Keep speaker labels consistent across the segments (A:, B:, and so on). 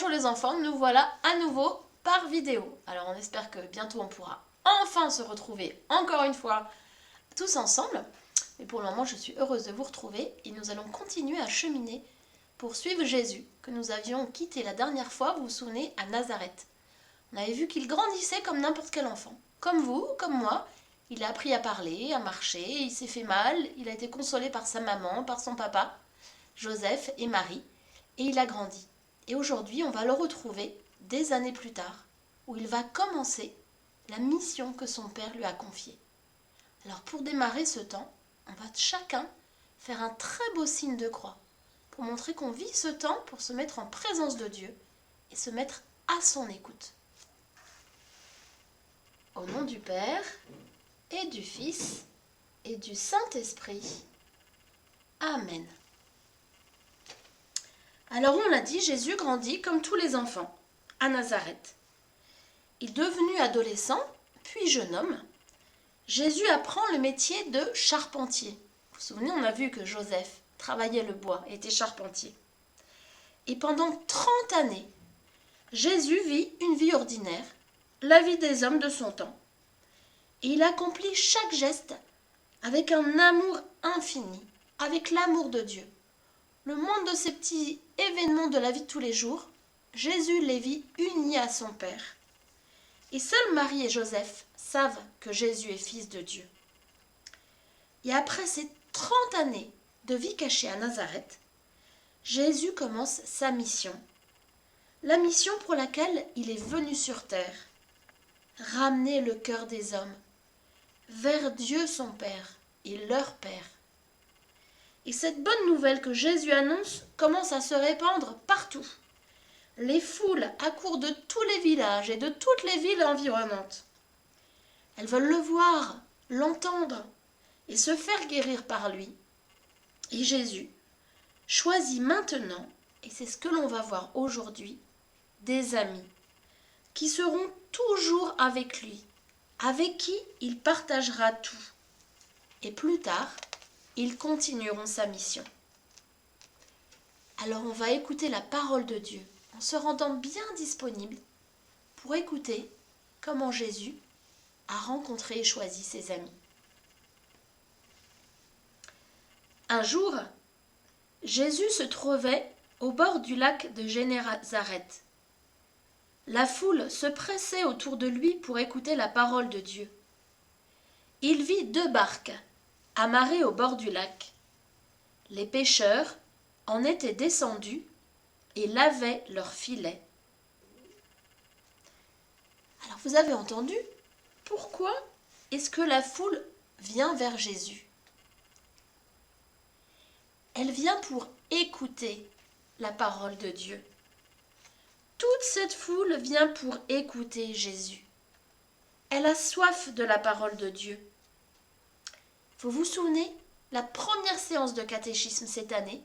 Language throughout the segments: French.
A: Bonjour les enfants, nous voilà à nouveau par vidéo. Alors on espère que bientôt on pourra enfin se retrouver encore une fois tous ensemble. Mais pour le moment je suis heureuse de vous retrouver et nous allons continuer à cheminer pour suivre Jésus que nous avions quitté la dernière fois, vous vous souvenez, à Nazareth. On avait vu qu'il grandissait comme n'importe quel enfant. Comme vous, comme moi, il a appris à parler, à marcher, il s'est fait mal, il a été consolé par sa maman, par son papa, Joseph et Marie, et il a grandi. Et aujourd'hui, on va le retrouver des années plus tard, où il va commencer la mission que son père lui a confiée. Alors pour démarrer ce temps, on va chacun faire un très beau signe de croix, pour montrer qu'on vit ce temps pour se mettre en présence de Dieu et se mettre à son écoute. Au nom du Père, et du Fils, et du Saint-Esprit. Amen. Alors on l'a dit, Jésus grandit comme tous les enfants, à Nazareth. Et devenu adolescent, puis jeune homme, Jésus apprend le métier de charpentier. Vous vous souvenez, on a vu que Joseph travaillait le bois, était charpentier. Et pendant 30 années, Jésus vit une vie ordinaire, la vie des hommes de son temps. Et il accomplit chaque geste avec un amour infini, avec l'amour de Dieu. Le monde de ces petits événements de la vie de tous les jours, Jésus les vit unis à son Père. Et seuls Marie et Joseph savent que Jésus est fils de Dieu. Et après ces 30 années de vie cachée à Nazareth, Jésus commence sa mission. La mission pour laquelle il est venu sur terre. Ramener le cœur des hommes vers Dieu son Père et leur Père. Et cette bonne nouvelle que Jésus annonce commence à se répandre partout. Les foules accourent de tous les villages et de toutes les villes environnantes. Elles veulent le voir, l'entendre et se faire guérir par lui. Et Jésus choisit maintenant, et c'est ce que l'on va voir aujourd'hui, des amis qui seront toujours avec lui, avec qui il partagera tout. Et plus tard, ils continueront sa mission. Alors on va écouter la parole de Dieu en se rendant bien disponible pour écouter comment Jésus a rencontré et choisi ses amis. Un jour, Jésus se trouvait au bord du lac de Génézareth. La foule se pressait autour de lui pour écouter la parole de Dieu. Il vit 2 barques amarrées au bord du lac. Les pêcheurs en étaient descendus et lavaient leurs filets. Alors vous avez entendu, pourquoi est-ce que la foule vient vers Jésus? Elle vient pour écouter la parole de Dieu. Toute cette foule vient pour écouter Jésus. Elle a soif de la parole de Dieu. Vous vous souvenez, la première séance de catéchisme cette année,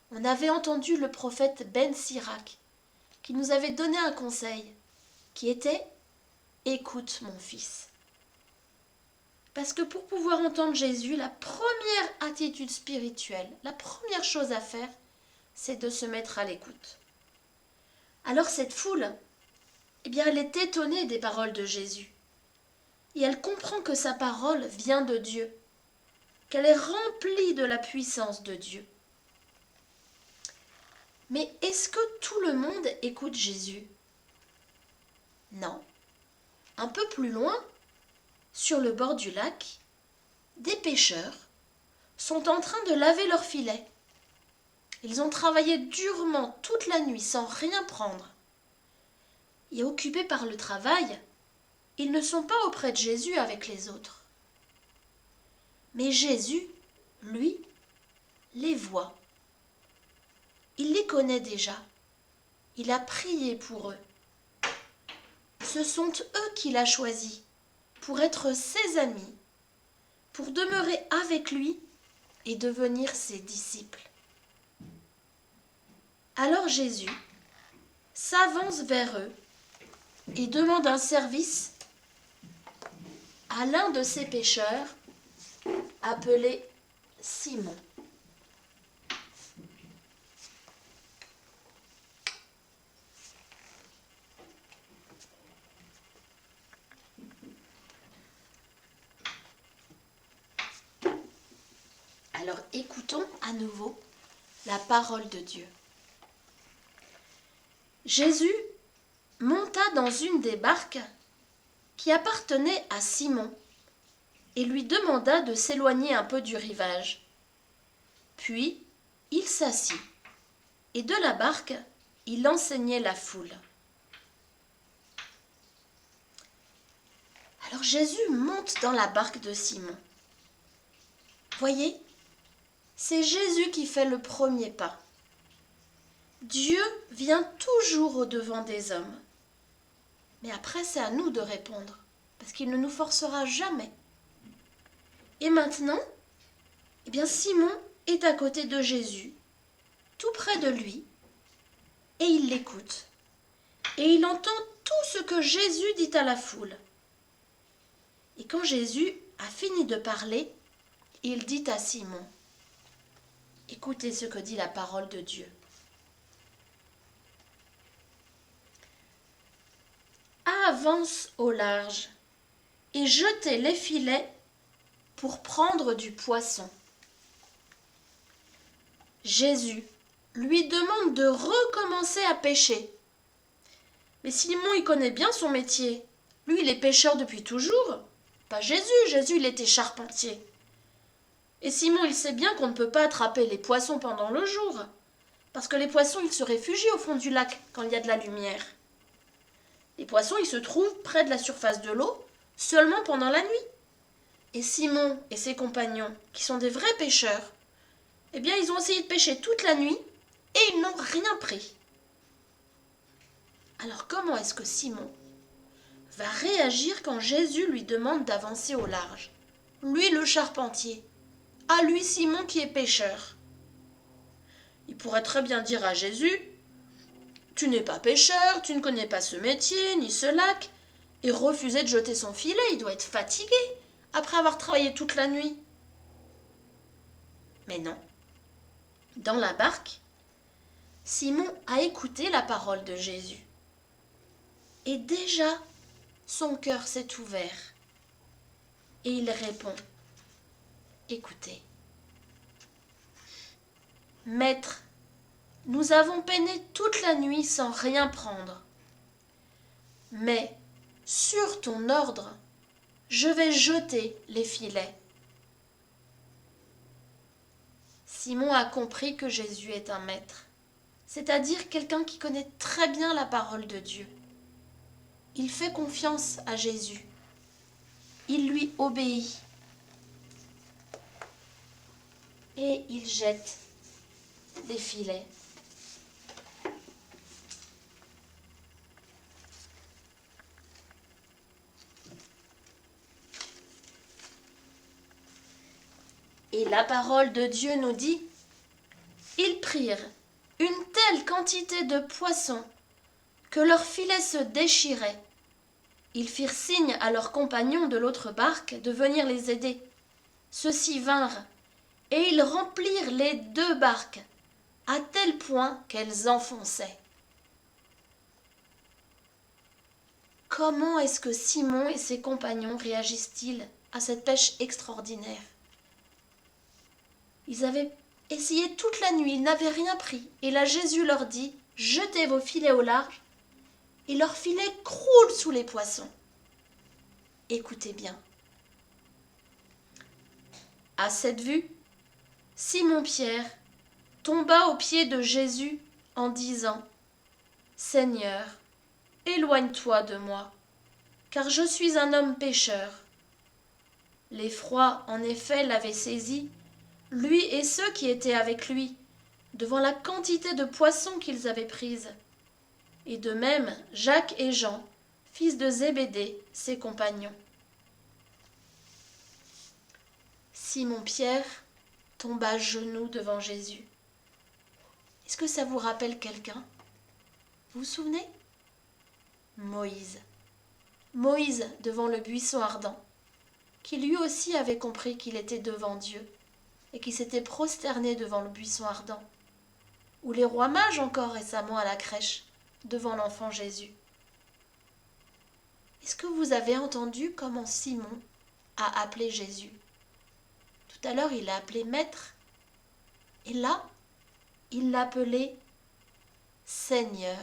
A: on avait entendu le prophète Ben Sirac qui nous avait donné un conseil qui était « Écoute mon fils ». Parce que pour pouvoir entendre Jésus, la première attitude spirituelle, la première chose à faire, c'est de se mettre à l'écoute. Alors cette foule, elle est étonnée des paroles de Jésus. Et elle comprend que sa parole vient de Dieu, qu'elle est remplie de la puissance de Dieu. Mais est-ce que tout le monde écoute Jésus? Non. Un peu plus loin, sur le bord du lac, des pêcheurs sont en train de laver leurs filets. Ils ont travaillé durement toute la nuit sans rien prendre. Et occupés par le travail, ils ne sont pas auprès de Jésus avec les autres. Mais Jésus, lui, les voit. Il les connaît déjà. Il a prié pour eux. Ce sont eux qu'il a choisis pour être ses amis, pour demeurer avec lui et devenir ses disciples. Alors Jésus s'avance vers eux et demande un service à l'un de ses pêcheurs appelé Simon. Alors écoutons à nouveau la parole de Dieu. Jésus monta dans une des barques qui appartenait à Simon et lui demanda de s'éloigner un peu du rivage. Puis il s'assit et de la barque, il enseignait la foule. Alors Jésus monte dans la barque de Simon. Voyez, c'est Jésus qui fait le premier pas. Dieu vient toujours au-devant des hommes. Mais après, c'est à nous de répondre, parce qu'il ne nous forcera jamais. Et maintenant, eh bien Simon est à côté de Jésus, tout près de lui, et il l'écoute. Et il entend tout ce que Jésus dit à la foule. Et quand Jésus a fini de parler, il dit à Simon, « Écoutez ce que dit la parole de Dieu. Avance au large et jetez les filets pour prendre du poisson. » Jésus lui demande de recommencer à pêcher. Mais Simon, il connaît bien son métier. Lui, il est pêcheur depuis toujours. Pas Jésus. Jésus, il était charpentier. Et Simon, il sait bien qu'on ne peut pas attraper les poissons pendant le jour. Parce que les poissons, ils se réfugient au fond du lac quand il y a de la lumière. Les poissons, ils se trouvent près de la surface de l'eau seulement pendant la nuit. Et Simon et ses compagnons, qui sont des vrais pêcheurs, eh bien, ils ont essayé de pêcher toute la nuit et ils n'ont rien pris. Alors comment est-ce que Simon va réagir quand Jésus lui demande d'avancer au large? Lui, le charpentier. À lui, Simon, qui est pêcheur. Il pourrait très bien dire à Jésus, « Tu n'es pas pêcheur, tu ne connais pas ce métier, ni ce lac. » Et refuser de jeter son filet, il doit être fatigué après avoir travaillé toute la nuit. Mais non. Dans la barque, Simon a écouté la parole de Jésus. Et déjà, son cœur s'est ouvert. Et il répond, « Écoutez, Maître, nous avons peiné toute la nuit sans rien prendre. Mais, sur ton ordre, je vais jeter les filets. » Simon a compris que Jésus est un maître, c'est-à-dire quelqu'un qui connaît très bien la parole de Dieu. Il fait confiance à Jésus. Il lui obéit. Et il jette des filets. Et la parole de Dieu nous dit, « Ils prirent une telle quantité de poissons que leurs filets se déchiraient. Ils firent signe à leurs compagnons de l'autre barque de venir les aider. Ceux-ci vinrent, et ils remplirent les 2 barques, à tel point qu'elles enfonçaient. » Comment est-ce que Simon et ses compagnons réagissent-ils à cette pêche extraordinaire? Ils avaient essayé toute la nuit, ils n'avaient rien pris. Et là, Jésus leur dit, « Jetez vos filets au large. » Et leurs filets croulent sous les poissons. Écoutez bien. À cette vue, Simon-Pierre tomba aux pieds de Jésus en disant, « Seigneur, éloigne-toi de moi, car je suis un homme pécheur. » L'effroi, en effet, l'avait saisi, lui et ceux qui étaient avec lui, devant la quantité de poissons qu'ils avaient prise. Et de même Jacques et Jean, fils de Zébédée, ses compagnons. Simon-Pierre tomba à genoux devant Jésus. Est-ce que ça vous rappelle quelqu'un? Vous vous souvenez? Moïse. Moïse devant le buisson ardent, qui lui aussi avait compris qu'il était devant Dieu et qui s'était prosterné devant le buisson ardent, ou les rois mages encore récemment à la crèche, devant l'enfant Jésus. Est-ce que vous avez entendu comment Simon a appelé Jésus? Tout Tout à l'heure, il l'a appelé maître. Et là, il l'appelait Seigneur.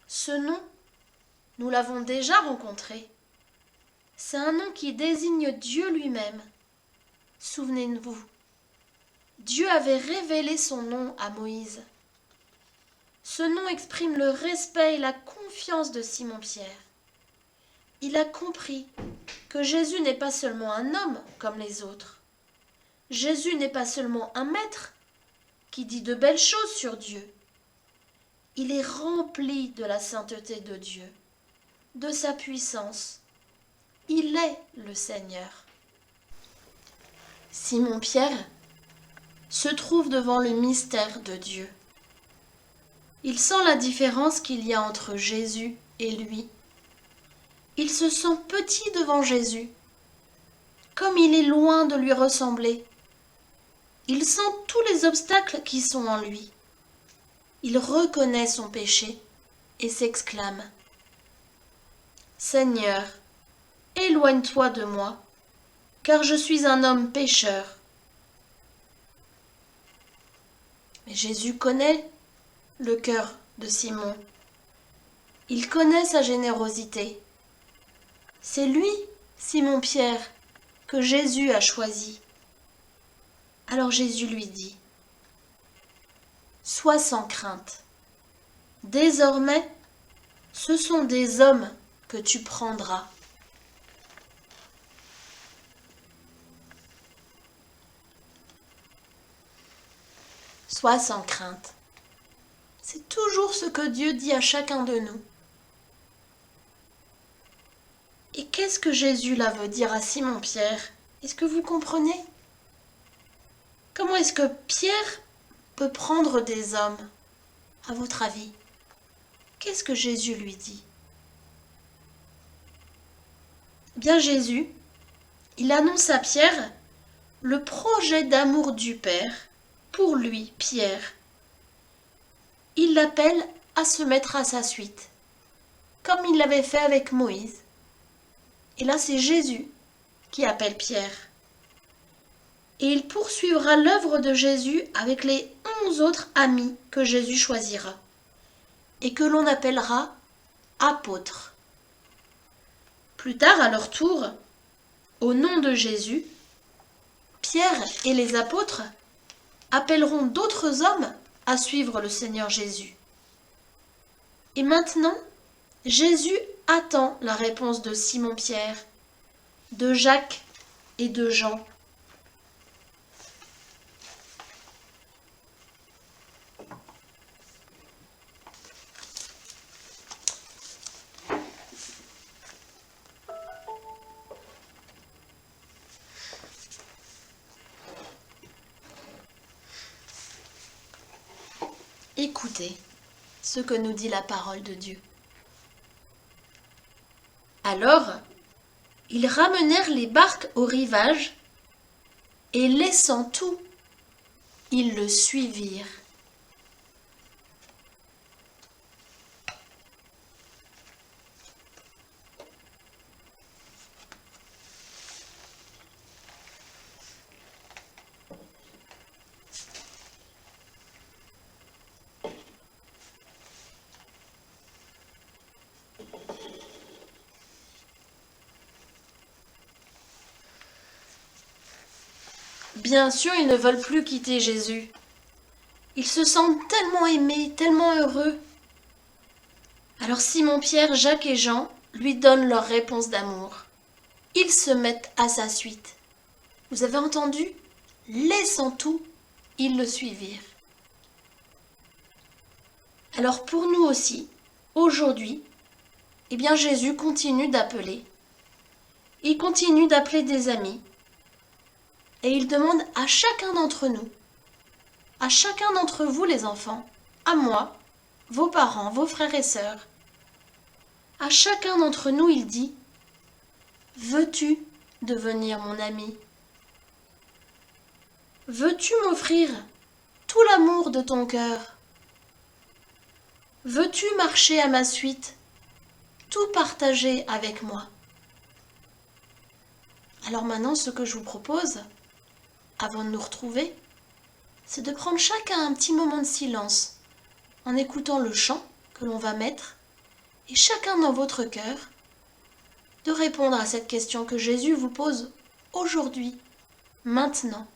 A: Ce nom, nous l'avons déjà rencontré. C'est un nom qui désigne Dieu lui-même. Souvenez-vous, Dieu avait révélé son nom à Moïse. Ce nom exprime le respect et la confiance de Simon-Pierre. Il a compris que Jésus n'est pas seulement un homme comme les autres. Jésus n'est pas seulement un maître qui dit de belles choses sur Dieu. Il est rempli de la sainteté de Dieu, de sa puissance. Il est le Seigneur. Simon-Pierre se trouve devant le mystère de Dieu. Il sent la différence qu'il y a entre Jésus et lui. Il se sent petit devant Jésus, comme il est loin de lui ressembler. Il sent tous les obstacles qui sont en lui. Il reconnaît son péché et s'exclame : « Seigneur, éloigne-toi de moi, car je suis un homme pécheur. » Mais Jésus connaît le cœur de Simon. Il connaît sa générosité. C'est lui, Simon-Pierre, que Jésus a choisi. Alors Jésus lui dit : « Sois sans crainte. Désormais, ce sont des hommes que tu prendras. » Sois sans crainte. C'est toujours ce que Dieu dit à chacun de nous. Et qu'est-ce que Jésus là veut dire à Simon-Pierre ? Est-ce que vous comprenez ? Comment est-ce que Pierre peut prendre des hommes, à votre avis ? Qu'est-ce que Jésus lui dit ? Bien Jésus, il annonce à Pierre le projet d'amour du Père pour lui, Pierre. Il l'appelle à se mettre à sa suite, comme il l'avait fait avec Moïse. Et là, c'est Jésus qui appelle Pierre. Et il poursuivra l'œuvre de Jésus avec les 11 autres amis que Jésus choisira et que l'on appellera apôtres. Plus tard, à leur tour, au nom de Jésus, Pierre et les apôtres appelleront d'autres hommes à suivre le Seigneur Jésus. Et maintenant, Jésus attend la réponse de Simon-Pierre, de Jacques et de Jean. Écoutez ce que nous dit la parole de Dieu. Alors, ils ramenèrent les barques au rivage et laissant tout, ils le suivirent. Bien sûr, ils ne veulent plus quitter Jésus. Ils se sentent tellement aimés, tellement heureux. Alors Simon-Pierre, Jacques et Jean lui donnent leur réponse d'amour. Ils se mettent à sa suite. Vous avez entendu ? Laissant tout, ils le suivirent. Alors pour nous aussi, aujourd'hui, eh bien Jésus continue d'appeler. Il continue d'appeler des amis. Et il demande à chacun d'entre nous, à chacun d'entre vous les enfants, à moi, vos parents, vos frères et sœurs, à chacun d'entre nous il dit : veux-tu devenir mon ami ? Veux-tu m'offrir tout l'amour de ton cœur ? Veux-tu marcher à ma suite, tout partager avec moi ? Alors maintenant, ce que je vous propose, avant de nous retrouver, c'est de prendre chacun un petit moment de silence en écoutant le chant que l'on va mettre et chacun dans votre cœur de répondre à cette question que Jésus vous pose aujourd'hui, maintenant.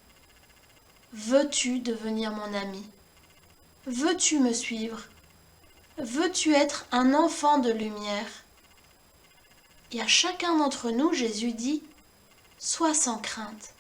A: Veux-tu devenir mon ami? Veux-tu me suivre? Veux-tu être un enfant de lumière? Et à chacun d'entre nous, Jésus dit, sois sans crainte.